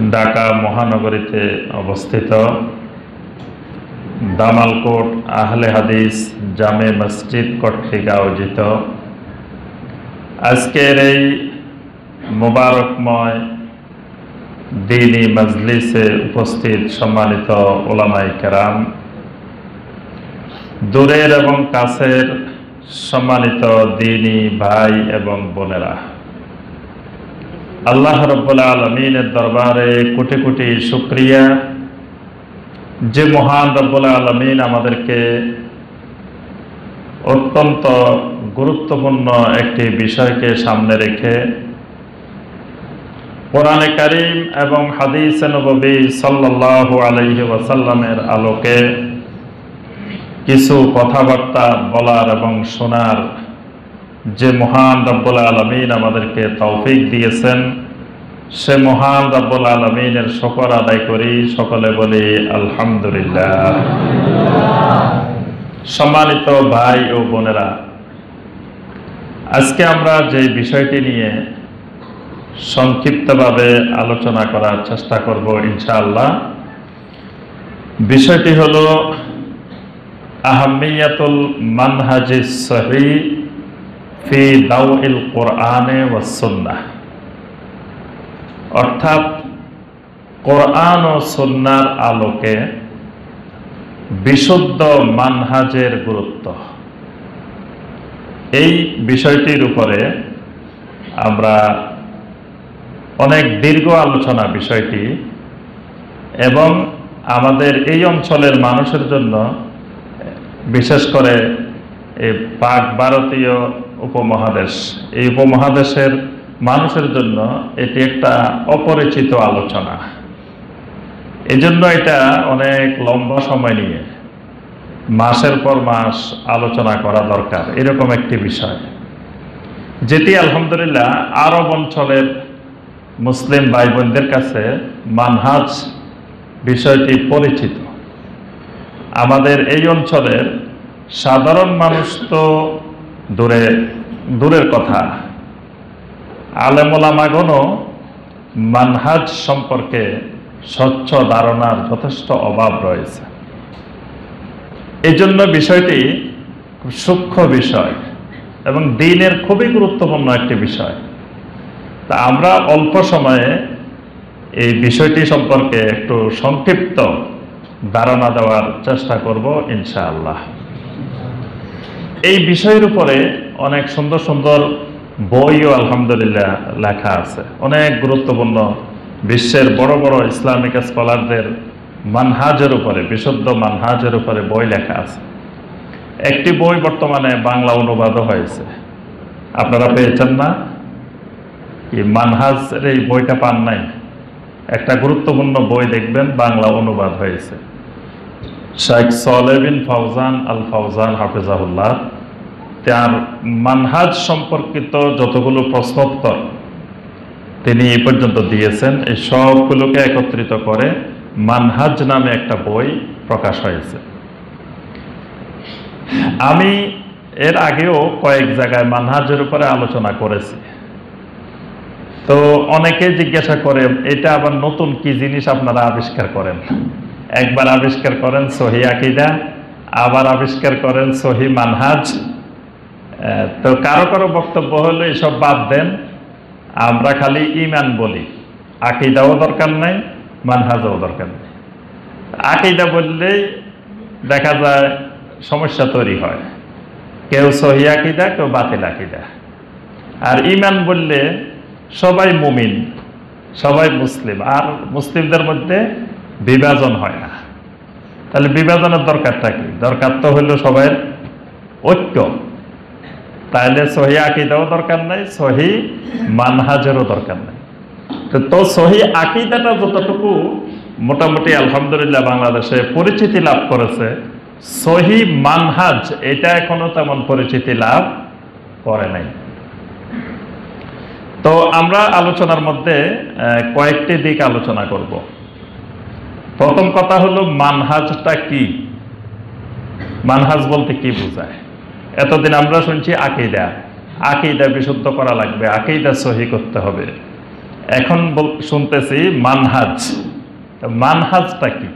ঢাকা মহানগরীতে অবস্থিত দামালকোট আহলে হাদিস জামে মসজিদ কর্তৃক আয়োজিত আজকের এই মোবারকময় দ্বীনী মজলিসে উপস্থিত সম্মানিত উলামায়ে কেরাম, দূরের এবং কাছের সম্মানিত দ্বীনী ভাই এবং বোনেরা, আল্লাহ রাব্বুল আলামিনের দরবারে কোটি কোটি শুকরিয়া যে মহান রাব্বুল আলামিন আমাদেরকে অত্যন্ত গুরুত্বপূর্ণ একটি বিষয়কে সামনে রেখে কোরআনে কারীম এবং হাদিসে নববী সাল্লাল্লাহু আলাইহি ওয়াসাল্লামের আলোকে কিছু কথাবার্তা বলার এবং শোনার যে মহান রব্বুল আলামিন আমাদেরকে তৌফিক দিয়েছেন, সে মহান রব্বুল আলামিনের শুকর আদায় করি। সকলে বলি আলহামদুলিল্লাহ। সম্মানিত ভাই ও বোনেরা, আজকে আমরা যে বিষয়টি নিয়ে সংক্ষিপ্তভাবে আলোচনা করার চেষ্টা করব ইনশাআল্লাহ, বিষয়টি হলো আহমিয়াতুল মানহাজিস সহিহ ফি দাওইল কোরআনে ওয়াস সুন্নাহ, অর্থাৎ কোরআন ও সুন্নাহর আলোকে বিশুদ্ধ মানহাজের গুরুত্ব। এই বিষয়টির উপরে আমরা অনেক দীর্ঘ আলোচনা বিষয়টি, এবং আমাদের এই অঞ্চলের মানুষের জন্য, বিশেষ করে এই পাক ভারতীয় উপমহাদেশ, এই উপমহাদেশের মানুষের জন্য এটি একটা অপরিচিত আলোচনা। এজন্য এটা অনেক লম্বা সময় নিয়ে মাসের পর মাস আলোচনা করা দরকার, এরকম একটি বিষয়, যেটি আলহামদুলিল্লাহ আরব অঞ্চলের মুসলিম ভাই বোনদের কাছে মানহাজ বিষয়টি পরিচিত। আমাদের এই অঞ্চলের সাধারণ মানুষ তো দূরের কথা, আলেম ওলামাগণও মানহাজ সম্পর্কে স্বচ্ছ ধারণার যথেষ্ট অভাব রয়েছে। এই জন্য বিষয়টি খুব সূক্ষ্ম বিষয় এবং দ্বীনের খুবই গুরুত্বপূর্ণ একটি বিষয়। তা আমরা অল্প সময়ে এই বিষয়টি সম্পর্কে একটু সংক্ষিপ্ত ধারণা দেওয়ার চেষ্টা করব ইনশাআল্লাহ। এই বিষয়ের উপরে অনেক সুন্দর সুন্দর বইও আলহামদুলিল্লাহ লেখা আছে, অনেক গুরুত্বপূর্ণ বিশ্বের বড় বড় ইসলামিক স্কলারদের মানহাজের উপরে, বিশুদ্ধ মানহাজের উপরে বই লেখা আছে। একটি বই বর্তমানে বাংলা অনুবাদও হয়েছে, আপনারা পেয়েছেন না? এই মানহাজের এই বইটা পান নাই? একটা গুরুত্বপূর্ণ বই দেখবেন বাংলা অনুবাদ হয়েছে, শেখ সালেহ বিন ফাউজান আল ফাউজান হাফিজাহুল্লাহ। তার মানহাজ সম্পর্কিত যতগুলো প্রশ্নোত্তর তিনি এই পর্যন্ত দিয়েছেন, এই সবগুলোকে একত্রিত করে মানহাজ নামে একটা বই প্রকাশ হয়েছে। আমি এর আগেও কয়েক জায়গায় মানহাজের উপরে আলোচনা করেছি। তো অনেকে জিজ্ঞাসা করে, এটা আবার নতুন কি জিনিস আপনারা আবিষ্কার করেন? একবার আবিষ্কার করেন সহিহ আকীদা, আবার আবিষ্কার করেন সহিহ মানহাজ। তো কারো কারো বক্তব্য হলো এসব বাদ দেন, আমরা খালি ঈমান বলি, আকীদাও দরকার নাই, মানহাজও দরকার নেই। আকীদা বললেই দেখা যায় সমস্যা তৈরি হয়, কেউ সহিহ আকীদা, কেউ বাতিল আকীদা। আর ঈমান বললে সবাই মুমিন, সবাই মুসলিম, আর মুসলিমদের মধ্যে বিভাজন হয় না। তাহলে বিভাজনের দরকারটা কি? দরকার তো হলো সবাই ঐক্য। তাহলে সহিহ আকীদাও দরকার নাই, সহিহ মানহাজেরও দরকার নাই। তো সহিহ আকীদাটা যতটুকু মোটামুটি আলহামদুলিল্লাহ বাংলাদেশে পরিচিতি লাভ করেছে, সহিহ মানহাজ এটা এখনো তেমন পরিচিতি লাভ করে নাই। তো আমরা আলোচনার মধ্যে কয়েকটি দিক আলোচনা করব। প্রথম কথা হলো মানহাজটা কি, মানহাজ বলতে কি বোঝায়? এতদিন আমরা শুনছি আকীদা, আকীদা বিশুদ্ধ করা লাগবে, আকীদা সহিহ করতে হবে। এখন শুনতেছি মানহাজ। মানহাজটা কি?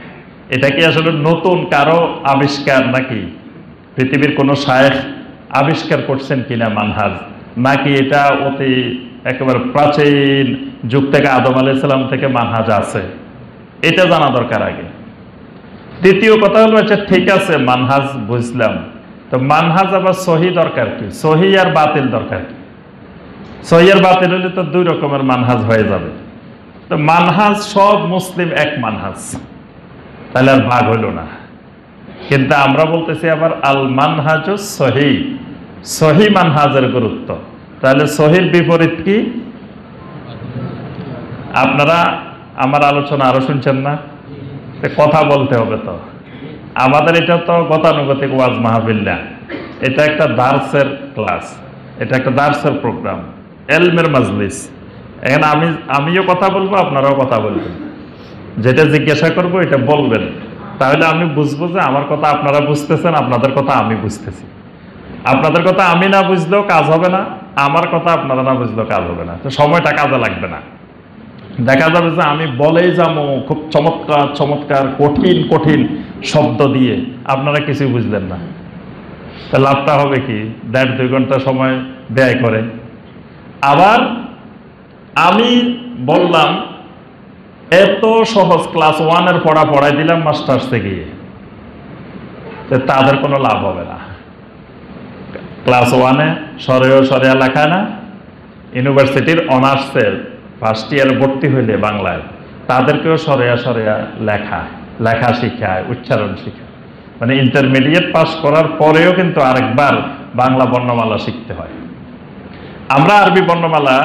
এটা কি আসলে নতুন কারো আবিষ্কার নাকি পৃথিবীর কোনো শায়েখ আবিষ্কার করছেন কিনা মানহাজ, নাকি এটা অতি একেবারে প্রাচীন যুগ থেকে আদম আলাইহিস সালাম থেকে মানহাজ আছে? এটা জানা দরকার আগে। দ্বিতীয় কথা হলো, আচ্ছা ঠিক আছে মানহাজ বুঝলাম, তো মানহাজ আবার সহি দরকার কি? সহি আর বাতিল দরকার কি? সহি আর বাতিল হলে তো দুই রকমের মানহাজ হয়ে যাবে। তো মানহাজ সব মুসলিম এক মানহাজ, তাহলে আর ভাগ হইল না। কিন্তু আমরা বলতেছি আবার আল মানহাজুস সহি, সহি মানহাজের গুরুত্ব। তাহলে সহির বিপরীত কি? আপনারা আমার আলোচনা আরো শুনছেন না? কথা বলতে হবে তো। আমাদের এটা তো গতানুগতিক ওয়াজ মাহফিল না, এটা একটা দার্সের ক্লাস, এটা একটা দার্সের প্রোগ্রাম, এলমের মাজলিস। এখানে আমিও কথা বলবো, আপনারাও কথা বলবেন, যেটা জিজ্ঞাসা করবো এটা বলবেন, তাহলে আমি বুঝবো যে আমার কথা আপনারা বুঝতেছেন, আপনাদের কথা আমি বুঝতেছি। আপনাদের কথা আমি না বুঝলেও কাজ হবে না, আমার কথা আপনারা না বুঝলেও কাজ হবে না, তো সময়টা কাজে লাগবে না। দেখা যাবে যে আমি বলেই যাবো খুব চমৎকার চমৎকার কঠিন কঠিন শব্দ দিয়ে, আপনারা কিছুই বুঝলেন না, তা লাভটা হবে কি? 1.5-2 ঘন্টা সময় ব্যয় করে। আবার আমি বললাম এত সহজ ক্লাস 1-এর পড়া পড়াই দিলাম মাস্টার্সে গিয়ে, তাদের কোনো লাভ হবে না। ক্লাস 1-এ সরেয়া লেখা না, ইউনিভার্সিটির অনার্সের ফার্স্ট ইয়ারে ভর্তি হইলে বাংলায় তাদেরকেও সরেয়া লেখা শিখায়, উচ্চারণ শিখায়। মানে ইন্টারমিডিয়েট পাস করার পরেও কিন্তু আরেকবার বাংলা বর্ণমালা শিখতে হয়। আমরা আরবি বর্ণমালা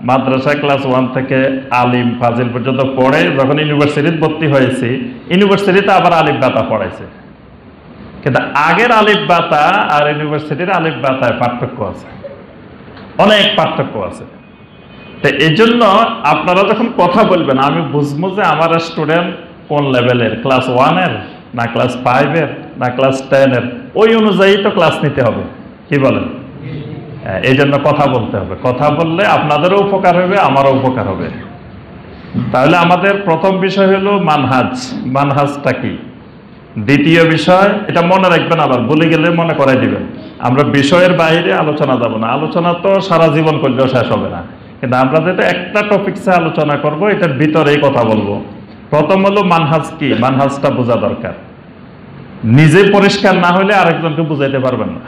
মাদ্রাসা ক্লাস 1 থেকে আলিম ফাজিল পর্যন্ত পড়ে যখন ইউনিভার্সিটিতে ভর্তি হয়েছি, ইউনিভার্সিটিতে আবার আলিফ বাতা পড়াইছে। কিন্তু আগের আলিফ বাতা আর ইউনিভার্সিটির আলিফ বাতায় পার্থক্য আছে, অনেক পার্থক্য আছে। তো এই জন্য আপনারা যখন কথা বলবেন আমি বুঝবো যে আমার স্টুডেন্ট কোন লেভেলের, ক্লাস 1-এর না ক্লাস 5-এর না ক্লাস 10-এর, ওই অনুযায়ী তো ক্লাস নিতে হবে। কি বলেন? এই জন্য কথা বলতে হবে। কথা বললে আপনাদেরও উপকার হবে, আমারও উপকার হবে। তাহলে আমাদের প্রথম বিষয় হলো মানহাজ। মানহাজটা কি? দ্বিতীয় বিষয়, এটা মনে রাখবেন, আবার ভুলে গেলে মনে করাই দিবেন। আমরা বিষয়ের বাইরে আলোচনা যাব না, আলোচনা তো সারা জীবন করলেও শেষ হবে না, কিন্তু আমরা যেটা একটা টপিকসে আলোচনা করব এটার ভিতরেই কথা বলবো। প্রথম হলো মানহাজ কি? মানহাজটা বোঝা দরকার। নিজে পরিষ্কার না হলে আরেকজনকে বুঝাইতে পারবেন না,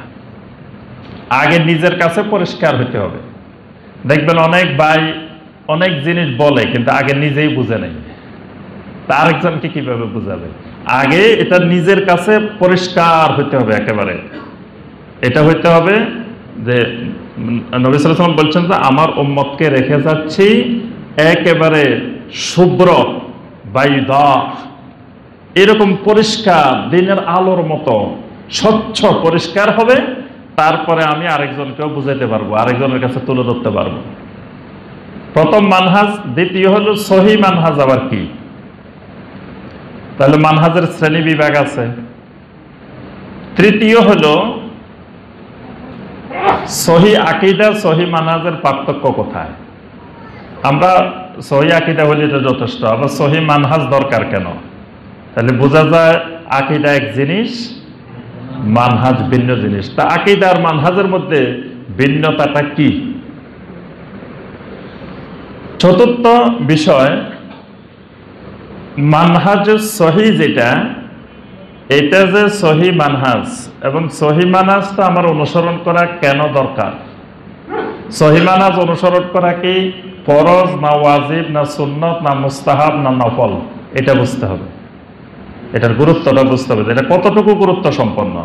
আগে নিজের কাছে পরিষ্কার হতে হবে। দেখবেন অনেক ভাই অনেক জিনিস বলে কিন্তু আগে নিজেই বুঝে নেই, তা আরেকজনকে কিভাবে বুঝাবে? আগে এটা নিজের কাছে পরিষ্কার হতে হবে একেবারে। এটা হইতে হবে যে নবী সাল্লাল্লাহু আলাইহি ওয়াসাল্লাম বলছেন যে আমার উম্মতকে রেখে যাচ্ছি একেবারে শুভ্র বাইদা, এরকম পরিষ্কার দিনের আলোর মতো স্বচ্ছ পরিষ্কার হবে, তারপরে আমি আরেকজনকেও বুঝাইতে পারবো, আরেকজনের কাছে তুলে ধরতে পারবো। প্রথম মানহাজ। দ্বিতীয় হলো সহি মানহাজ। আবার কি? তাহলে মানহাজের শ্রেণী বিভাগ আছে। তৃতীয় হলো সহি আকীদা, সহি মানহাজের পার্থক্য কোথায়? আমরা সহি আকীদা হলে এটা যথেষ্ট, আবার সহি মানহাজ দরকার কেন? তাহলে বোঝা যায় আকীদা এক জিনিস, মানহাজ ভিন্ন জিনিস। তা আকীদা আর মানহাজের মধ্যে ভিন্নতাটা কি? চতুর্থ বিষয়, মানহাজ সহি যেটা, এটা যে সহি মানহাজ এবং সহি মানহাজটা আমার অনুসরণ করা কেন দরকার? সহি মানহাজ অনুসরণ করা কি ফরজ না ওয়াজিব না সুন্নত না মুস্তাহাব না নফল? এটা বুঝতে হবে, এটার গুরুত্বটা বুঝতে হবে, এটা কতটুকু গুরুত্ব সম্পন্ন।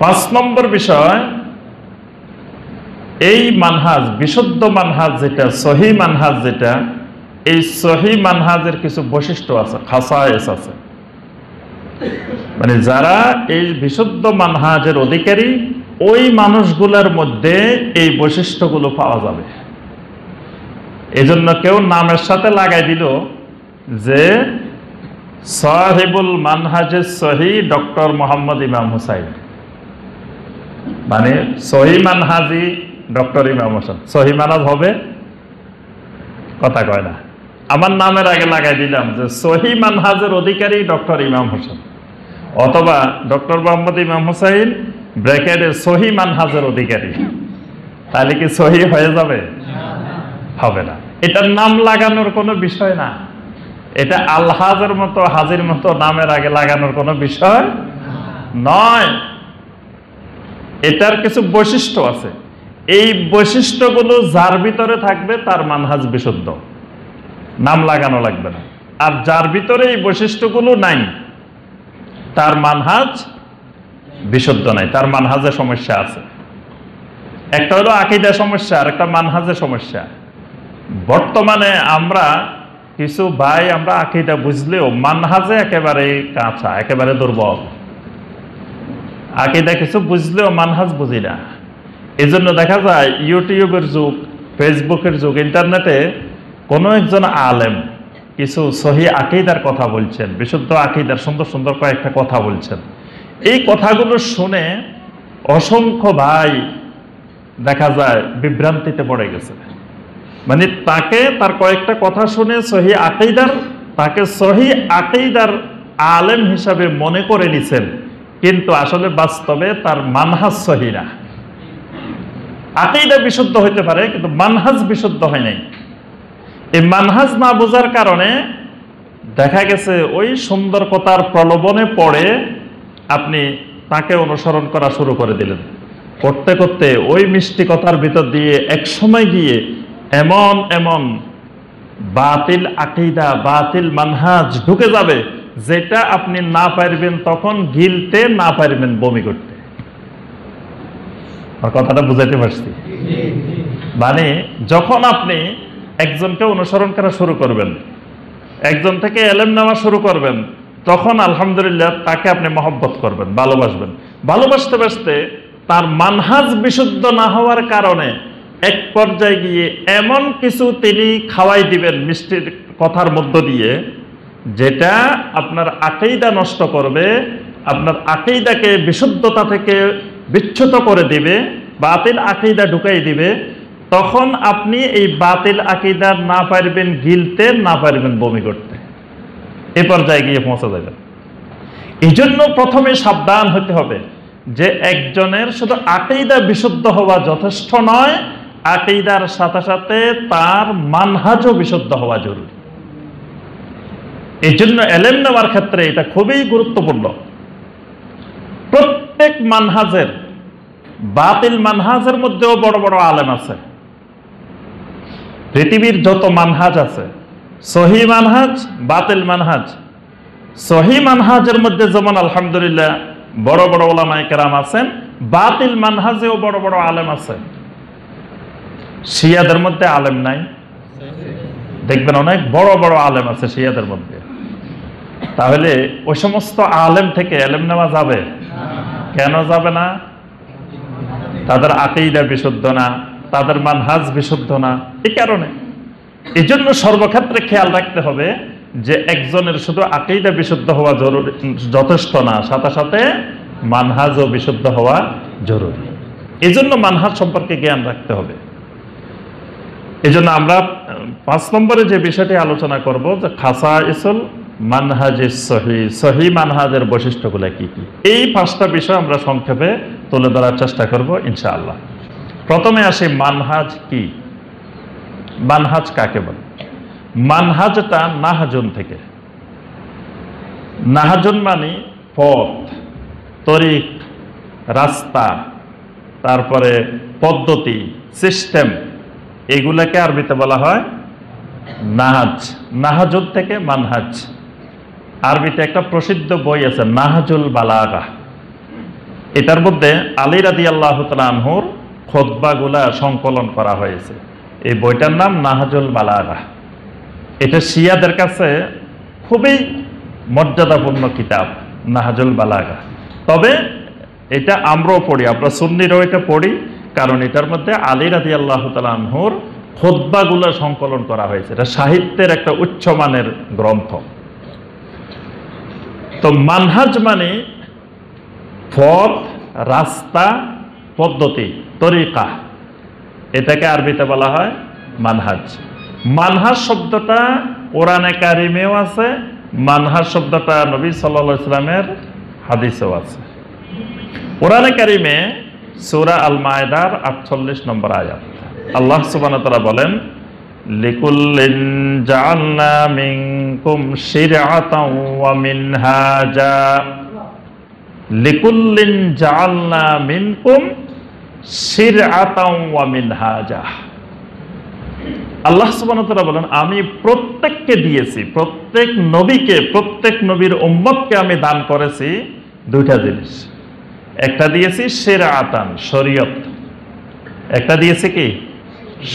5 নম্বর বিষয়, এই মানহাজ, বিশুদ্ধ মানহাজ যেটা, সহি মানহাজ যেটা, এই সহি মানহাজের কিছু বৈশিষ্ট্য আছে, খাসায়েস আছে। মানে যারা এই বিশুদ্ধ মানহাজের অধিকারী, ওই মানুষগুলোর মধ্যে এই বৈশিষ্ট্যগুলো পাওয়া যাবে। এজন্য কেউ নামের সাথে লাগাই দিল যে সাহিবুল মানহাজের সহি ডক্টর মোহাম্মদ ইমাম হুসাইন, মানে সহি মানহাজি ডক্টর ইমাম হোসেন। সহি মানহাজ হবে কথা কয় না। আমার নামের আগে লাগাই দিলাম যে সহি মানহাজের অধিকারী ডক্টর ইমাম হোসেন, অথবা ডক্টর মোহাম্মদ ইমাম হোসাইন ব্র্যাকেটে সহি মানহাজের অধিকারী। তাহলে কি সহি হয়ে যাবে? হবে না। এটার নাম লাগানোর কোনো বিষয় না। এটা আলহাজের মতো, হাজির মতো নামের আগে লাগানোর কোনো বিষয় নয়। এটার কিছু বৈশিষ্ট্য আছে। এই বৈশিষ্ট্যগুলো যার ভিতরে থাকবে তার মানহাজ বিশুদ্ধ, নাম লাগানো লাগবে না। আর যার ভিতরে এই বৈশিষ্ট্যগুলো নাই তার মানহাজ বিশুদ্ধ নাই, তার মানহাজে সমস্যা আছে। একটা হলো আকীদা সমস্যা, আর একটা মানহাজে সমস্যা। বর্তমানে আমরা কিছু ভাই আমরা আকীদা বুঝলেও মানহাজে একেবারে কাঁচা, একেবারে দুর্বল। আকীদা কিছু বুঝলেও মানহাজ বুঝি না। এই জন্য দেখা যায় ইউটিউবের যুগ, ফেসবুকের যুগ, ইন্টারনেটে কোনো একজন আলেম কিছু সহি আকীদার কথা বলছেন, বিশুদ্ধ আকীদার সুন্দর সুন্দর কয়েকটা কথা বলছেন। এই কথাগুলো শুনে অসংখ্য ভাই দেখা যায় বিভ্রান্তিতে পড়ে গেছে। মানে তাকে তার কয়েকটা কথা শুনে সহি আকীদার, তাকে সহি আকীদার আলেম হিসাবে মনে করে নিছেন, কিন্তু আসলে বাস্তবে তার মানহাজ সহি না। আকীদা বিশুদ্ধ হইতে পারে কিন্তু মানহাজ বিশুদ্ধ হয় নাই। এই মানহাজ না বোঝার কারণে দেখা গেছে ওই সুন্দর কথার প্রলোভনে পড়ে আপনি তাকে অনুসরণ করা শুরু করে দিলেন। করতে করতে ওই মিষ্টি কথার ভিতর দিয়ে একসময় গিয়ে এমন এমন বাতিল আকীদা, বাতিল মানহাজ ঢুকে যাবে যেটা আপনি না পারবেন তখন গিলতে, না পারবেন বমি করতে। কথাটা বুঝাইতে পারছি? মানে যখন আপনি একজনকে অনুসরণ করা শুরু করবেন, একজন থেকে এলেম নেওয়া শুরু করবেন, তখন আলহামদুলিল্লাহ তাকে আপনি মহব্বত করবেন, ভালোবাসবেন। ভালোবাসতে বাসতে তার মানহাজ বিশুদ্ধ না হওয়ার কারণে এক পর্যায়ে গিয়ে এমন কিছু তিনি খাওয়াই দিবেন মিষ্টির কথার মধ্য দিয়ে, যেটা আপনার আকীদা নষ্ট করবে, আপনার আকীদাকে বিশুদ্ধতা থেকে বিচ্যুত করে দিবে, বাতিল আকীদা ঢুকাই দিবে। তখন আপনি এই বাতিল আকীদা না পারবেন গিলতে, না পারবেন বমি করতে, এ পর্যায়ে গিয়ে পৌঁছে যাবেন। এই জন্য প্রথমে সাবধান হতে হবে যে একজনের শুধু আকীদা বিশুদ্ধ হওয়া যথেষ্ট নয়, আকীদার সাথে সাথে তার মানহাজও বিশুদ্ধ হওয়া জরুরি। এই জন্য এলেম নেওয়ার ক্ষেত্রে এটা খুবই গুরুত্বপূর্ণ। প্রত্যেক মানহাজের, বাতিল মানহাজের মধ্যেও বড় বড় আলেম আছে। পৃথিবীর যত মানহাজ আছে, সহি মানহাজ, বাতিল মানহাজ। সহি মানহাজের মধ্যে যেমন আলহামদুলিল্লাহ বড় বড় উলামায়ে কেরাম আছেন, বাতিল মানহাজেও বড় বড় আলেম আছে। শিয়াদের মধ্যে আলেম নাই? দেখবেন অনেক বড় বড় আলেম আছে শিয়াদের মধ্যে। তাহলে ওই সমস্ত আলেম থেকে এলেম নেওয়া যাবে? কেন যাবে না? তাদের আকীদা বিশুদ্ধ না, তাদের মানহাজ বিশুদ্ধ না। এই কারণে এই জন্য সর্বক্ষেত্রে খেয়াল রাখতে হবে যে একজনের শুধু আকীদা বিশুদ্ধ হওয়া জরুরি যথেষ্ট না, সাথে সাথে মানহাজও বিশুদ্ধ হওয়া জরুরি। এই জন্য মানহাজ সম্পর্কে জ্ঞান রাখতে হবে। এই জন্য আমরা 5 নম্বরে যে বিষয়টি আলোচনা করব যে খাসাইসুল মানহাজিস সহি, সহি মানহাজের বৈশিষ্ট্যগুলো কি কি, এই 5টা বিষয় আমরা সংক্ষেপে তুলে ধরার চেষ্টা করব ইনশাআল্লাহ। প্রথমে আসি মানহাজ কি। মানহাজ কাকে বলে? মানহাজটা নাহাজুন থেকে। নাহাজুন মানে পথ, তরিক, রাস্তা, তারপরে পদ্ধতি, সিস্টেম, এগুলাকে আরবিতে বলা হয় নাহাজ। নাহাজুল থেকে মানহাজ। আরবিতে একটা প্রসিদ্ধ বই আছে নাহাজুল বালাগা। এটার মধ্যে আলী রাদিয়াল্লাহু তাআলা আনহুর খুতবাগুলা সংকলন করা হয়েছে। এই বইটার নাম নাহাজুল বালাগা। এটা শিয়াদের কাছে খুবই মর্যাদাপূর্ণ কিতাব নাহাজুল বালাগা। তবে এটা আমরাও পড়ি, আমরা সুন্নিরাও এটা পড়ি, কারণ এটার মধ্যে আলী রাদিয়াল্লাহু তাআলা আনহুর খুতবাগুলো সংকলন করা হয়েছে। এটা সাহিত্যের একটা উচ্চমানের গ্রন্থ। তো মানহাজ মানে পথ, রাস্তা, পদ্ধতি, তরিকা, এটাকে আরবিতে বলা হয় মানহাজ। মানহাজ শব্দটা কোরআনে কারিমেও আছে, মানহাজ শব্দটা নবী সাল্লাল্লাহু আলাইহি ওয়াসাল্লামের হাদিসেও আছে। কোরআনে কারিমে সূরা আল মায়েদার 48 নম্বর আয়াত আল্লাহ সুবহানাহু ওয়া তাআলা বলেন, লিকুল্লিন জাআলনা মিনকুম শিরআতাও ওয়া মিনহাজা, লিকুল্লিন জাআলনা মিনকুম শিরআতাও ওয়া মিনহাজা। আল্লাহ সুবহানাহু ওয়া তাআলা বলেন, আমি প্রত্যেককে দিয়েছি, প্রত্যেক নবীকে, প্রত্যেক নবীর উম্মতকে আমি দান করেছি দুইটা জিনিস। একটা দিয়েছি শিরআতান, শরীয়ত। একটা দিয়েছি কি?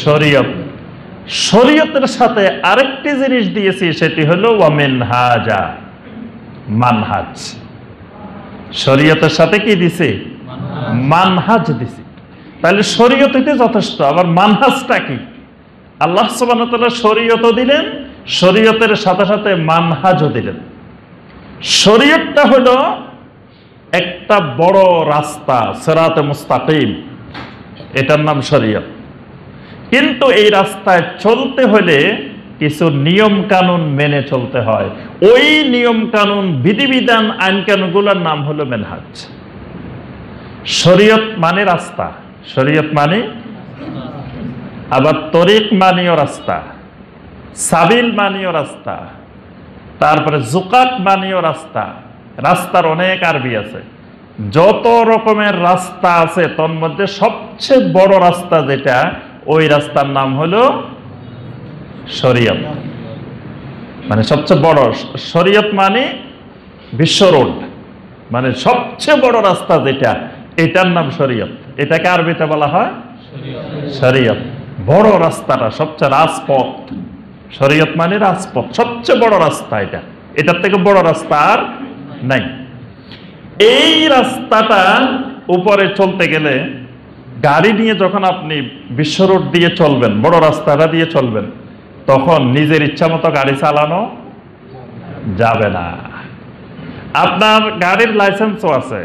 শরীয়ত। শরীয়তের সাথে আরেকটি জিনিস দিয়েছি, সেটি হলো ওয়া মিনহাজা, মানহাজ। শরীয়তের সাথে কি দিছি? মানহাজ দিছি। তাহলে শরীয়তই যথেষ্ট, আবার মানহাজটা কি? আল্লাহ সুবহানাহু ওয়া তাআলা শরীয়তও দিলেন, শরীয়তের সাথে সাথে মানহাজও দিলেন। শরীয়তটা হলো একটা বড় রাস্তা, সিরাতে মুস্তাকিম, এটার নাম শরীয়ত। কিন্তু এই রাস্তায় চলতে হলে কিছু নিয়ম কানুন মেনে চলতে হয়। ওই নিয়ম কানুন, বিধিবিধান, আইন কানুনগুলোর নাম হলো মেনহাজ। শরীয়ত মানে রাস্তা, শরীয়ত মানে, আবার তরিক মানেও রাস্তা, সাবিল মানেও রাস্তা, তারপরে জুকাত মানেও রাস্তা। রাস্তার অনেক আরবি আছে। যত রকমের রাস্তা আছে তার মধ্যে সবচেয়ে বড় রাস্তা যেটা, ওই রাস্তার নাম হলো শরীয়ত। মানে সবচেয়ে বড় শরীয়ত মানে বিশ্ব রোড, মানে সবচেয়ে বড় রাস্তা যেটা, এটার নাম শরীয়ত। এটাকে আরবিতে বলা হয় শরীয়ত। বড় রাস্তাটা, সবচেয়ে রাজপথ। শরীয়ত মানে রাজপথ, সবচেয়ে বড় রাস্তা এটা। এটার থেকে বড় রাস্তা আর নাই। এই রাস্তাটা উপরে চলতে গেলে, গাড়ি নিয়ে যখন আপনি বিশ্ব রোড দিয়ে চলবেন, বড় রাস্তাটা দিয়ে চলবেন, তখন নিজের ইচ্ছা মতো গাড়ি চালানো যাবে না। আপনার গাড়ির লাইসেন্সও আছে,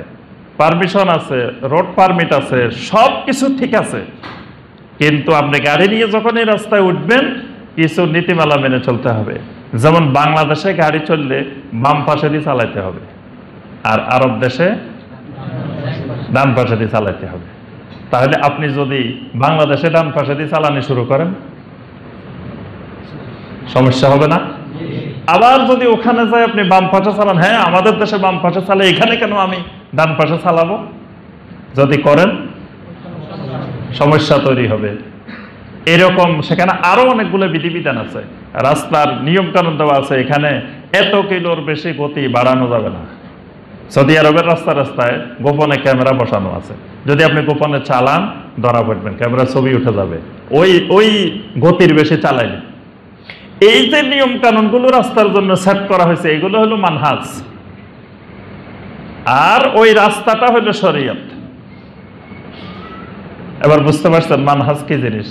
পারমিশন আছে, রোড পারমিট আছে, সব কিছু ঠিক আছে, কিন্তু আপনি গাড়ি নিয়ে যখন এই রাস্তায় উঠবেন, কিছু নীতিমালা মেনে চলতে হবে। যেমন বাংলাদেশে গাড়ি চললে বাম পাশে দিয়ে চালাইতে হবে, আর আরব দেশে ডান পাশে দিয়ে চালাইতে হবে। তাহলে আপনি যদি বাংলাদেশে ডান পাশে দিয়ে চালানো শুরু করেন, সমস্যা হবে না? আবার যদি ওখানে যাই আপনি বাম পাশে চালান, হ্যাঁ আমাদের দেশে বাম পাশে চালাই, এখানে কেন আমি ডান পাশে চালাবো? যদি করেন সমস্যা তৈরি হবে। এরকম সেখানে আরো অনেকগুলো বিধিবিধান আছে, রাস্তার নিয়ম কানুন দেওয়া আছে। এখানে এত কিলোর বেশি গতি বাড়ানো যাবে না। সৌদি আরবের রাস্তায় গোপনে ক্যামেরা বসানো আছে, যদি আপনি গোপনে চালান ধরা পড়বেন, ক্যামেরা ছবি উঠে যাবে ওই গতির বেশি চালাইলে। এই যে নিয়ম কানুনগুলো রাস্তার জন্য সেট করা হয়েছে, এগুলো হলো মানহাজ, আর ওই রাস্তাটা হলো শরীয়ত। এবার বুঝতে পারছেন মানহাজ কি জিনিস?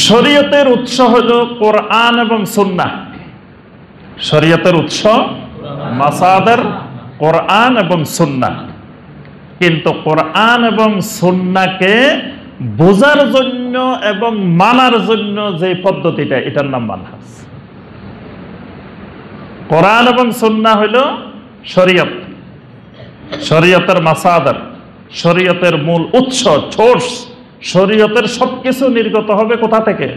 শরীয়তের উৎস হলো কোরআন এবং সুন্নাহ। শরীয়তের উৎস মাসাদার কোরআন এবং সুন্নাহ। কিন্তু কোরআন এবং সুন্নাহকে বোঝার জন্য এবং মানার জন্য যে পদ্ধতিটা, এটার নাম মানহাজ। কোরআন এবং সুন্নাহ হলো শরীয়ত, শরীয়তের মাসাদার, শরীয়তের মূল উৎস, সোর্স। শরীয়তের সবকিছু নির্গত হবে কোথা থেকে?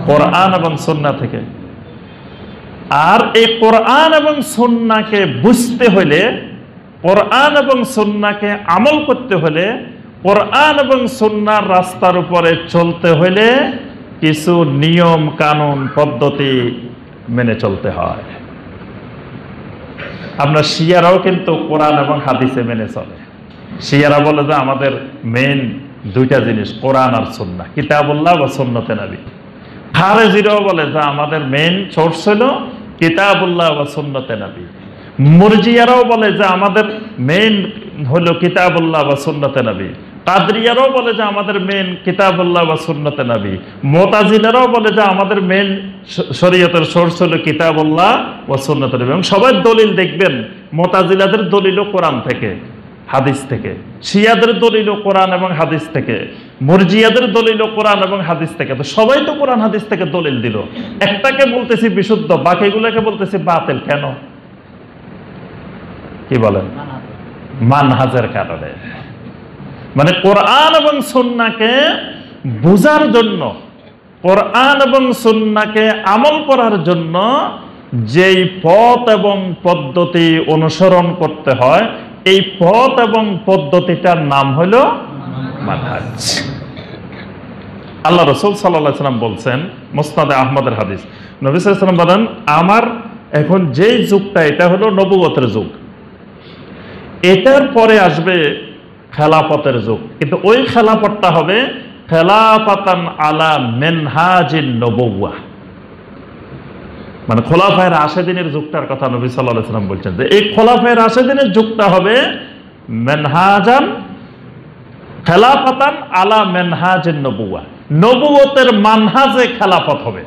কোরআন এবং সুন্নাহ থেকে। আর এই কোরআন এবং সুন্নাহকে বুঝতে হলে, কোরআন এবং সুন্নাহকে আমল করতে হলে, কোরআন এবং সুন্নাহর রাস্তার উপরে চলতে হলে কিছু নিয়ম কানুন পদ্ধতি মেনে চলতে হয়। আমরা শিয়ারাও কিন্তু কোরআন এবং হাদিসে মেনে চলে। শিয়ারা বলে যে আমাদের মেইন দুইটা জিনিস, কোরআন আর সুন্নাহ, কিতাবুল্লাহ ওয়া সুন্নতে নবী। খারেজিরাও বলে যে আমাদের মেইন সোর্স হলো কিতাবুল্লাহ ওয়া সুন্নতে নবী। মুরজিয়ারাও বলে যে আমাদের মেইন হলো কিতাবুল্লাহ ওয়া সুন্নতে নবী। কাদরিয়ারাও বলে যে আমাদের মেইন কিতাবুল্লাহ ওয়া সুন্নতে নবী। মুতাজিলারাও বলে যে আমাদের মেইন শরীয়তের সোর্স হলো কিতাবুল্লাহ ওয়া সুন্নতে নবী। এবং সবাই দলিল দেখবেন, মুতাজিলাদের দলিলও কোরআন থেকে, হাদিস থেকে, শিয়াদের দলিল কোরআন এবং হাদিস থেকে, মুরজিয়াদের দলিল কোরআন এবং হাদিস থেকে। তো সবাই তো কোরআন হাদিস থেকে দলিল দিল, একটাকে বলতেছি বিশুদ্ধ, বাকিগুলোকে বলতেছি বাতিল। কেন? কি বলেন? মানহাজের কারণে। মানে কোরআন এবং সুন্নাহকে বুঝার জন্য, কোরআন এবং সুন্নাহকে আমল করার জন্য যেই পথ এবং পদ্ধতি অনুসরণ করতে হয়, এই পথ এবং পদ্ধতিটার নাম হলো মানহাজ। আল্লাহ রাসূল সাল্লাল্লাহু আলাইহি ওয়াসাল্লাম বলছেন, মুসনাদে আহমদের হাদিস, নবী সাল্লাল্লাহু আলাইহি ওয়াসাল্লাম বলেন, আমার এখন যেই যুগটা, এটা হলো নবুয়তের যুগ, এটার পরে আসবে খেলাফতের যুগ, কিন্তু ওই খেলাফতটা হবে খেলাফাতান আলা মিনহাজিন নবুওয়াহ। মানে খোলাফায়ে রাশেদিনের যুগটার কথা নবী সাল্লাল্লাহু আলাইহি ওয়াসাল্লাম বলছেন, যে এই খোলাফায়ে রাশেদিনের যুগটা হবে মিনহাজান খেলাফাতান আলা মিনহাজিন নবুওয়াহ, নবুয়তের মানহাজে খেলাফত হবে।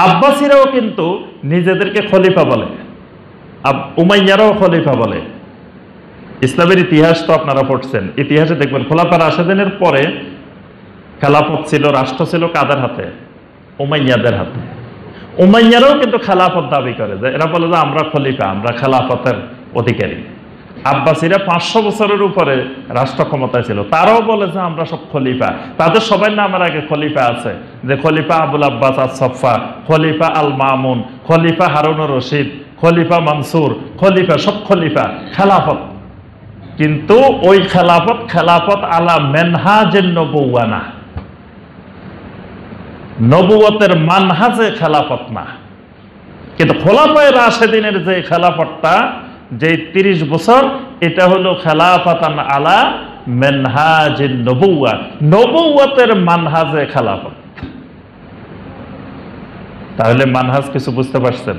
আব্বাসীরাও কিন্তু নিজেদেরকে খলিফা বলে, উমাইয়ারাও খলিফা বলে। ইসলামের ইতিহাস তো আপনারা পড়ছেন, ইতিহাসে দেখবেন খোলাফায়ে রাশেদিনের পরে খেলাফত ছিল, রাষ্ট্র ছিল কাদের হাতে? উমাইয়াদের হাতে। উমাইয়ারাও কিন্তু খেলাফত দাবি করে, যে এরা বলে যে আমরা খলিফা, আমরা খেলাফতের অধিকারী। আব্বাসীরা 500 বছরের উপরে রাষ্ট্র ক্ষমতায় ছিল, তারাও বলে যে আমরা সব খলিফা। তাদের সবাই নামের আগে খলিফা আছে, যে খলিফা আবুল আব্বাস আস-সাফা, খলিফা আল মামুন, খলিফা হারুনুর রশিদ, খলিফা মানসুর, খলিফা, সব খলিফা, খেলাফত। কিন্তু ওই খেলাফত খেলাফত আলা মিনহাজিন নবুওয়াহ না, নবুয়তের মানহাজে খেলাফত না। কিন্তু খোলাফায়ে রাশেদিনের যে খেলাফতটা, যে 30 বছর, এটা হলো খেলাফাতান আলা মিনহাজিন নবুওয়াহ, নবুয়তের মানহাজে খেলাফত। তাহলে মানহাজ কিছু বুঝতে পারছেন?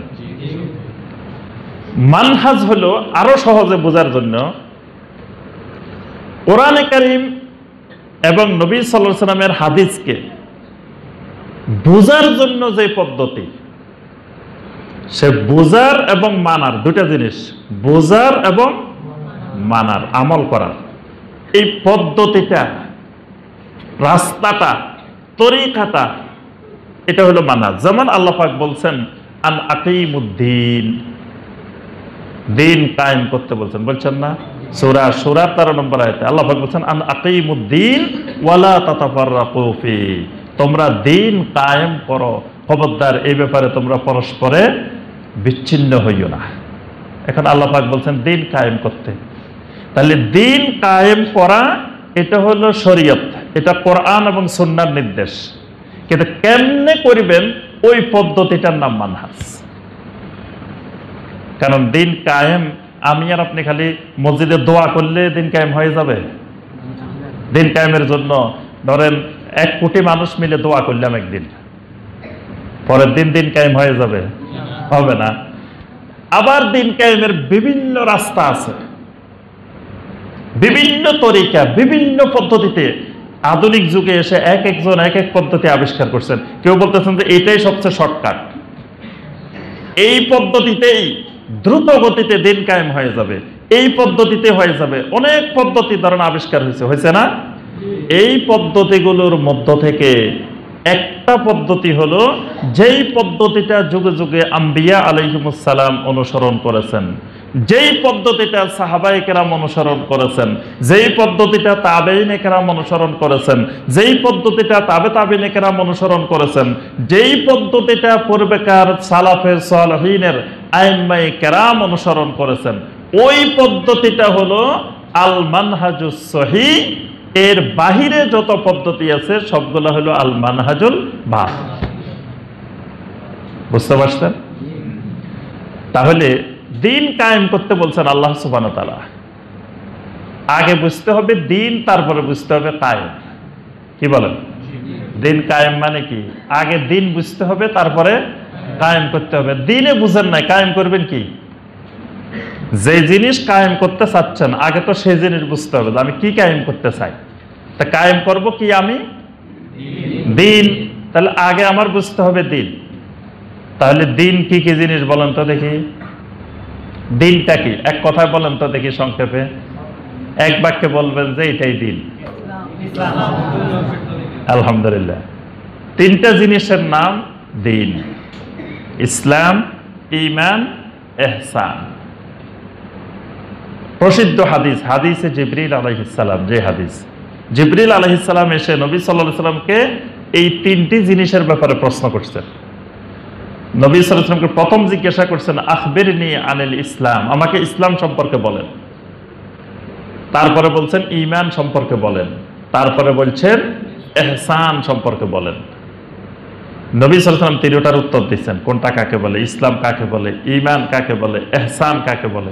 মানহাজ হলো আরো সহজে বোঝার জন্য, কোরআনে কারীম এবং নবী সাল্লাল্লাহু আলাইহি ওয়াসাল্লামের হাদিসকে বুঝার জন্য যে পদ্ধতি, সে বুঝার এবং মানার, দুটা জিনিস, বুঝার এবং মানার, আমল করার, এই পদ্ধতিটা, রাস্তাটা, তরিকাটা, এটা হলো মানহাজ। যেমন আল্লাহ পাক বলছেন আন আকিমুদ্দিন, দিন কায়েম করতে বলছেন, বলছেন না? সূরা 13 নম্বর আয়াতে আল্লাহ পাক বলছেন আন আকিমুদ্দিন ওয়ালা তাতাফাররাকু ফি, তোমরা দিন কায়েম করো, খবরদার এই ব্যাপারে তোমরা পরস্পরে বিচ্ছিন্ন হইও না। এখন আল্লাহ পাক বলছেন দিন কায়েম করতে, তাহলে দিন কায়েম করা এটা হলো শরীয়ত, এটা কোরআন এবং সুন্নাহর নির্দেশ। কিন্তু কেমনে করিবেন, ওই পদ্ধতিটার নাম মানহাজ। কারণ দিন কায়েম, আমি আর আপনি খালি মসজিদে দোয়া করলে দিন কায়েম হয়ে যাবে? দিন কায়েমের জন্য ধরেন 1 কোটি মানুষ মিলে দোয়া করলাম একদিন, পরের দিন দিন কায়েম হয়ে যাবে? হবে না। আবার দিন কায়েমের বিভিন্ন রাস্তা আছে, বিভিন্ন তরিকা, বিভিন্ন পদ্ধতিতে। আধুনিক যুগে এসে এক একজন এক এক পদ্ধতি আবিষ্কার করছেন। কেউ বলতেছেন যে এটাই সবচেয়ে শর্টকাট, এই পদ্ধতিতেই দ্রুত গতিতে দিন কায়েম হয়ে যাবে, এই পদ্ধতিতে হয়ে যাবে। অনেক পদ্ধতি ধরেন আবিষ্কার হয়েছে না? এই পদ্ধতিগুলোর মধ্য থেকে একটা পদ্ধতি হলো, যেই পদ্ধতিটা যুগে যুগে আম্বিয়া আলাইহিমুস সালাম অনুসরণ করেছেন, যেই পদ্ধতিটা সাহাবায়ে কেরাম অনুসরণ করেছেন, যেই পদ্ধতিটা তাবেঈনে কেরাম অনুসরণ করেছেন, যেই পদ্ধতিটা তাবেঈনে কেরাম অনুসরণ করেছেন, যেই পদ্ধতিটা পূর্বেকার সালাফে সালেহিনের আইম্মায়ে কেরাম অনুসরণ করেছেন, ওই পদ্ধতিটা হলো আল মানহাজুস সহিহ। এর বাহিরে যত পদ্ধতি আছে সবগুলো হলো আল মানহাজুল বাতিল। বুঝতে পারছেন? তাহলে দিন কায়েম করতে বলছেন আল্লাহ সুবহানাহু ওয়া তাআলা। আগে বুঝতে হবে দিন, তারপরে বুঝতে হবে কায়েম। কি বলেন? দিন কায়েম মানে কি? আগে দিন বুঝতে হবে, তারপরে কায়েম করতে হবে। দিনে বুঝেন নাই, কায়েম করবেন কি? যে জিনিস কায়েম করতে চাচ্ছেন, আগে তো সেই জিনিস বুঝতে হবে আমি কি কায়েম করতে চাই। তা কায়েম করব কি? আমি দিন। তাহলে আগে আমার বুঝতে হবে দিন। তাহলে দিন কি কি জিনিস বলেন তো দেখি। দিনটা কি? এক কথায় বলেন তো দেখি সংক্ষেপে, এক বাক্যে বলবেন যে এটাই দিন। আলহামদুলিল্লাহ, তিনটা জিনিসের নাম দিন: ইসলাম, ঈমান, ইহসান। প্রসিদ্ধ হাদিস, হাদিসে জিবরিল আলাইহিস সালাম, যে হাদিস জিবরিল আলাইহিস সালাম এসে নবী সাল্লাল্লাহু আলাইহি সাল্লামকে এই তিনটি জিনিসের ব্যাপারে প্রশ্ন করছেন। নবী সাল্লাল্লাহু আলাইহি সাল্লামকে প্রথম জিজ্ঞাসা করছেন, আখবিরনি আনিল ইসলাম, আমাকে ইসলাম সম্পর্কে বলেন। তারপরে বলছেন ঈমান সম্পর্কে বলেন। তারপরে বলছেন ইহসান সম্পর্কে বলেন। নবী সাল্লাল্লাহু আলাইহি সাল্লাম তিনটার উত্তর দিচ্ছেন, কোনটা কাকে বলে, ইসলাম কাকে বলে, ঈমান কাকে বলে, ইহসান কাকে বলে।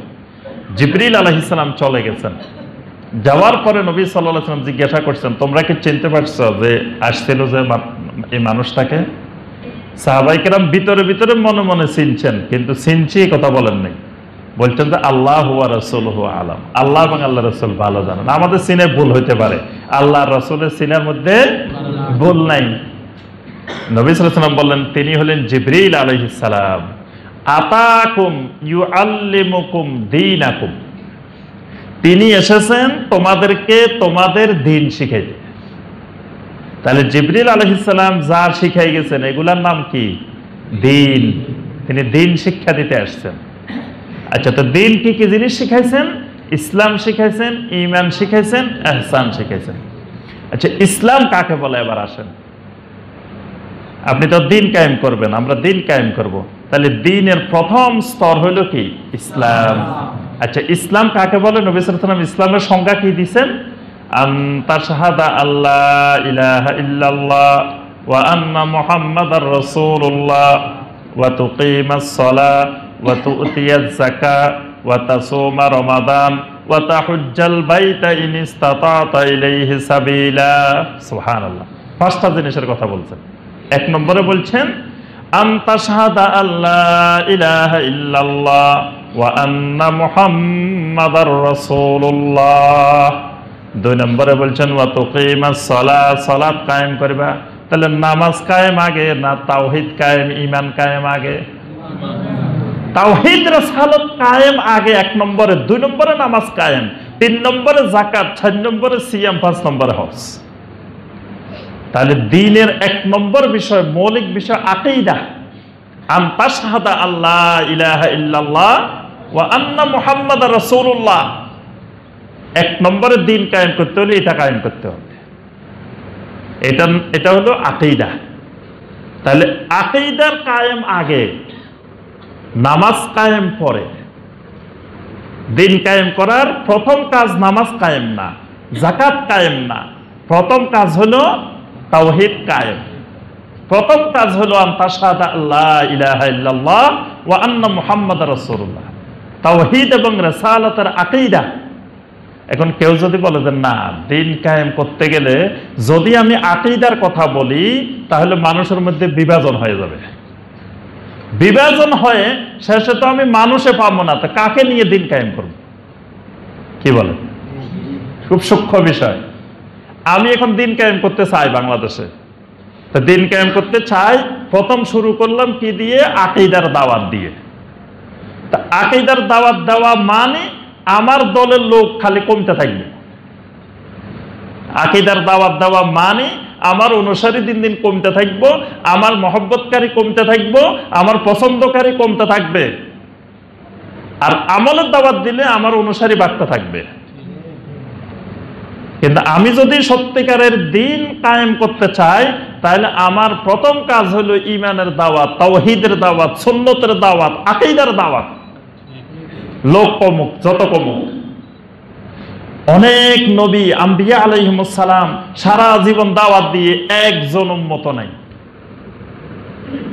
জিবরিল আলাইহিস সালাম চলে গেছেন। যাওয়ার পরে নবী সাল্লাল্লাহু আলাইহি সাল্লাম জিজ্ঞাসা করছেন, তোমরা কি চিনতে পারছো যে আসছিল যে এই মানুষটাকে? সাহাবায়ে কেরাম ভিতরে ভিতরে মনে মনে চিনছেন, কিন্তু চিনছি কথা বলেন নাই। বলছেন যে আল্লাহু ওয়া রাসূলুহু আলাম, আল্লাহ এবং আল্লাহ রাসূল ভালো জানেন। আমাদের চিনে ভুল হইতে পারে, আল্লাহ রাসূলের চিনার মধ্যে ভুল নাই। নবী সাল্লাল্লাহু আলাইহি সাল্লাম বললেন, তিনি হলেন জিবরিল আলাইহিস সালাম, আতাকুম ইউআল্লিমুকুম দীনাকুম, তিনি এসেছেন তোমাদেরকে তোমাদের দ্বীন শিখাইতে। তাহলে জিবরিল আলাইহিস সালাম যা শিখাই গেছেন এগুলার নাম কি? দ্বীন। তিনি দ্বীন শিক্ষা দিতে আসছেন। আচ্ছা, তো দ্বীন কি কি জিনিস শিখাইছেন? ইসলাম শিখাইছেন, ঈমান শিখাইছেন, ইহসান শিখাইছেন। আচ্ছা, ইসলাম কাকে বলে? এবার আসেন, আপনি তো দিন কায়েম করবেন, আমরা দিন কায়েম করব, তাহলে দ্বীনের প্রথম স্তর হইল কি? ইসলাম। আচ্ছা, ইসলাম কাকে বলে? নবী সাল্লাল্লাহু আলাইহি ওয়াসাল্লাম ইসলামের সংজ্ঞা কি দিয়েছেন? আনতা শাহাদা আল্লাহ ইলাহা ইল্লাল্লাহ ওয়া আন্না মুহাম্মাদার রাসূলুল্লাহ ওয়া তুকিমাস সালাহ ওয়া তুতিয়াজ যাকাত ওয়া তাসুমা রমাদান ওয়া তাহুজ্জাল বাইতা ইন ইসতাতা'তা ইলাইহি সাবিলা। সুবহানাল্লাহ, পাঁচটা জিনিসের কথা বলছেন। এক নম্বরে বলছেন আনতা শাহাদা আল্লাহ ইলাহা ইল্লাল্লাহ ওয়া আন্না মুহাম্মাদার রাসূলুল্লাহ। দুই নম্বরে বলছেন ওয়া তুকিমাস সালাহ, সালাত কায়েম করবা। তাহলে নামাজ কায়েম আগে না তাওহীদ কায়েম, ঈমান কায়েম আগে? তাওহীদ রিসালাত কায়েম আগে এক নম্বরে, দুই নম্বরে নামাজ কায়েম, তিন নম্বরে যাকাত, চার নম্বরে সিয়াম, পাঁচ নম্বরে হজ। তাহলে দ্বীনের এক নম্বর বিষয়, মৌলিক বিষয় আকীদা। আনতা শাহাদা আল্লাহ ইলাহা ইল্লাল্লাহ ওয়া আন্না মুহাম্মাদার রাসূলুল্লাহ। এক নম্বরে দ্বীন কায়েম করতে হলে এটা কায়েম করতে হবে। এটা হলো আকীদা। তাহলে আকীদার কায়েম আগে, নামাজ কায়েম পরে। দ্বীন কায়েম করার প্রথম কাজ নামাজ কায়েম না, যাকাত কায়েম না, প্রথম কাজ হলো তাওহীদ কায়েম। প্রথম কাজ হলো আনতা শাহাদা আল্লাহ ইলাহা ইল্লাল্লাহ ওয়া আন্না মুহাম্মাদার রাসূলুল্লাহ, তাওহীদ এবং রিসালাতের আকীদা। এখন কেউ যদি বলে যে না, দ্বীন কায়েম করতে গেলে যদি আমি আকীদার কথা বলি তাহলে মানুষের মধ্যে বিভাজন হয়ে যাবে, বিভাজন হয়ে শেষে তো আমি মানুষে পাবো না, তো কাকে নিয়ে দ্বীন কায়েম করব? কি বলে? খুব সূক্ষ্ম বিষয়। আমি এখন দ্বীন কায়েম করতে চাই বাংলাদেশে, তো দ্বীন কায়েম করতে চাই, প্রথম শুরু করলাম কি দিয়ে? আকীদার দাওয়াত দিয়ে। তা আকীদার দাওয়াত দেওয়া মানে আমার দলের লোক খালি কমতে থাকবে। আকীদার দাওয়াত দেওয়া মানে আমার অনুসারী দিন দিন কমতে থাকবো, আমার মহব্বতকারী কমতে থাকবো, আমার পছন্দকারী কমতে থাকবে। আর আমলের দাওয়াত দিলে আমার অনুসারী বাড়তে থাকবে। কিন্তু আমি যদি সত্যিকারের দ্বীন কায়েম করতে চাই তাহলে আমার প্রথম কাজ হলো ঈমানের দাওয়াত, তাওহীদের দাওয়াত, সুন্নতের দাওয়াত, আকীদার দাওয়াত। লোক কমুক, যত কমুক। অনেক নবী আম্বিয়া আলাইহিমুস সালাম সারা জীবন দাওয়াত দিয়ে একজন উম্মত নাই।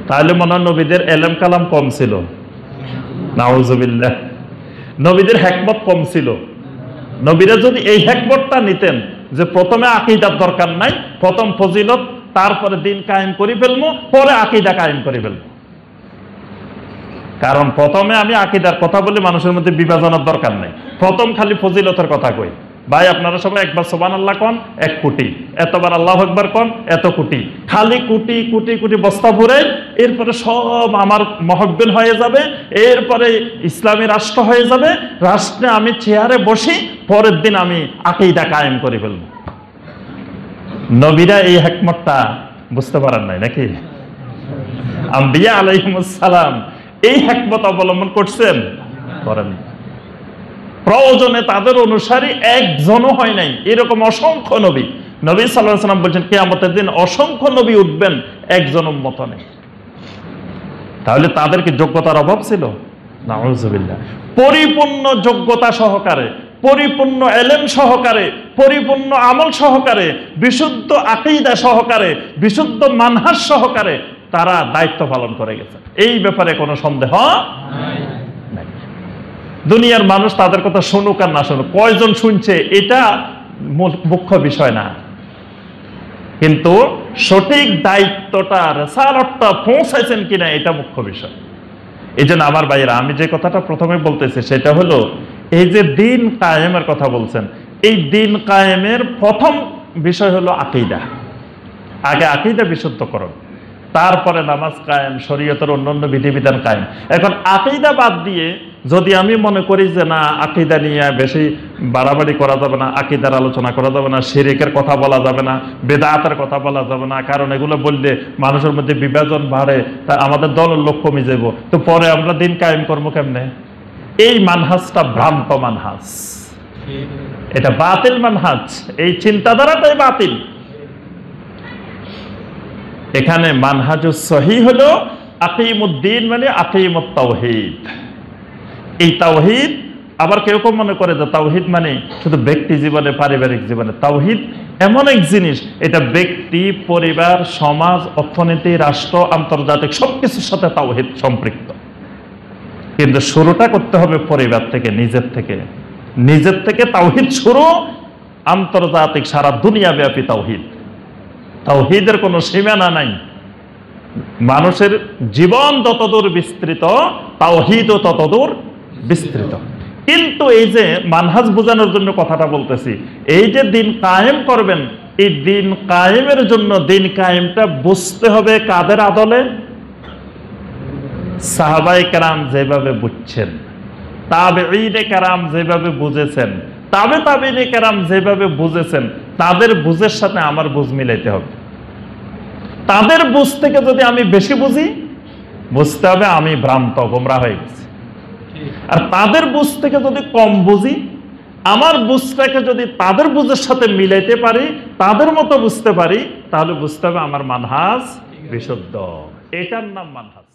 তাহলে মনে হয় নবীদের এলেম কালাম কম ছিল? নাউজুবিল্লাহ। নবীদের হিকমত কম ছিল? নবীরা যদি এই হিকমতটা নিতেন যে প্রথমে আকীদার দরকার নাই, প্রথম ফজিলত, তারপরে দ্বীন কায়েম করে ফেলবো, পরে আকীদা কায়েম করে ফেলবো। কারণ প্রথমে আমি আকীদার কথা বলি, মানুষের মধ্যে বিভাজনের দরকার নেই, প্রথম খালি ফজিলতের কথা কই। ভাই আপনারা সবাই একবার সুবহানাল্লাহ কোন 1 কোটি, এতবার আল্লাহু আকবার কোন এত কোটি, খালি কোটি কোটি কোটি বস্তা ভরে এরপরে সব আমার মহব্বিল হয়ে যাবে, এরপরে ইসলামী রাষ্ট্র হয়ে যাবে, রাষ্ট্রে আমি চেয়ারে বসি, পরের দিন আমি আকীদা কায়েম করে ফেলব। নবীরা এই হিকমতটা বুঝতে পারেন নাই নাকি? আম্বিয়া আলাইহিমুস সালাম এই হিকমত অবলম্বন করছেন, করেন। প্রয়োজনে তাদের অনুসারী একজনও হয় নাই, এরকম অসংখ্য নবী। নবী সাল্লাল্লাহু আলাইহি ওয়াসাল্লাম বলেন কিয়ামতের দিন অসংখ্য নবী উঠবেন, একজন উম্মত নেই। তাহলে তাদের কি যোগ্যতার অভাব ছিল? নাউযুবিল্লাহ। পরিপূর্ণ যোগ্যতা সহকারে, পরিপূর্ণ ইলম সহকারে, পরিপূর্ণ আমল সহকারে, বিশুদ্ধ আকীদা সহকারে, বিশুদ্ধ মানহাজ সহকারে তারা দায়িত্ব পালন করে গেছে, এই ব্যাপারে কোনো সন্দেহ নাই। দুনিয়ার মানুষ তাদের কথা শুনুক আর না শুনুক, কয়জন শুনছে এটা মুখ্য বিষয় না, কিন্তু সঠিক দায়িত্বটা রিসালাতটা পৌঁছাইছেন কিনা এটা মুখ্য বিষয়। এই জন্য আমার ভাইয়েরা, আমি যে কথাটা প্রথমে বলতেছি সেটা হলো, এই যে দিন কায়েমের কথা বলছেন, এই দিন কায়েমের প্রথম বিষয় হলো আকীদা। আগে আকীদা বিশুদ্ধকরণ, তারপরে নামাজ কায়েম, শরীয়তের অন্যান্য বিধিবিধান কায়েম। এখন আকীদা বাদ দিয়ে যদি আমি মনে করি যে না, আকীদা নিয়ে বেশি বাড়াবাড়ি করা যাবে না, আকীদার আলোচনা করা যাবে না, শিরকের কথা বলা যাবে না, বেদাতের কথা বলা যাবে না, কারণ এগুলো বললে মানুষের মধ্যে বিভাজন বাড়ে, তা আমাদের দলের লোক কমে যাব, তো পরে আমরা দিন কায়েম করবো কেমনে? এই মানহাজটা ভ্রান্ত মানহাজ, এটা বাতিল মানহাজ, এই চিন্তাধারাটাই বাতিল। এখানে মানহাজুস সহিহ হলো আকিমুদ্দিন, মানে আকিমুত তাওহীদ। এই তাওহীদ, আবার কেউ কেউ মনে করে যে তাওহীদ মানে শুধু ব্যক্তি জীবনে, পারিবারিক জীবনে। তাওহীদ এমন এক জিনিস, এটা ব্যক্তি, পরিবার, সমাজ, অর্থনীতি, রাষ্ট্র, আন্তর্জাতিক সবকিছুর সাথে তাওহীদ সম্পৃক্ত। কিন্তু শুরুটা করতে হবে পরিবার থেকে, নিজের থেকে। নিজের থেকে তাওহীদ শুরু, আন্তর্জাতিক সারা দুনিয়া ব্যাপী তাওহীদ। তাওহীদের কোনো সীমানা নাই। মানুষের জীবন যতদূর বিস্তৃত, তাওহীদও ততদূর বিস্তৃত। কিন্তু এই যে মানহাজ বোঝানোর জন্য কথাটা বলতেছি, এই যে দিন কায়েম করবেন, এই দিন কায়েমের জন্য দিন কায়েমটা বুঝতে হবে কাদের আদলে? সাহাবায়ে কেরাম যেভাবে বুঝছেন, তাবেঈনে কেরাম যেভাবে বুঝেছেন, তাবেঈনে কেরাম যেভাবে বুঝেছেন, তাদের বুঝের সাথে আমার বুঝ মিলাইতে হবে। তাদের বুঝ থেকে যদি আমি বেশি বুঝি, বুঝতে হবে আমি ভ্রান্ত, গোমরা হয়ে গেছি। আর তাদের বুঝ থেকে যদি কম বুঝি, আমার বুঝটাকে যদি তাদের বুঝের সাথে মিলাইতে পারি, তাদের মতো বুঝতে পারি, তাহলে বুঝতে হবে আমার মানহাজ বিশুদ্ধ। এটার নাম মানহাজ।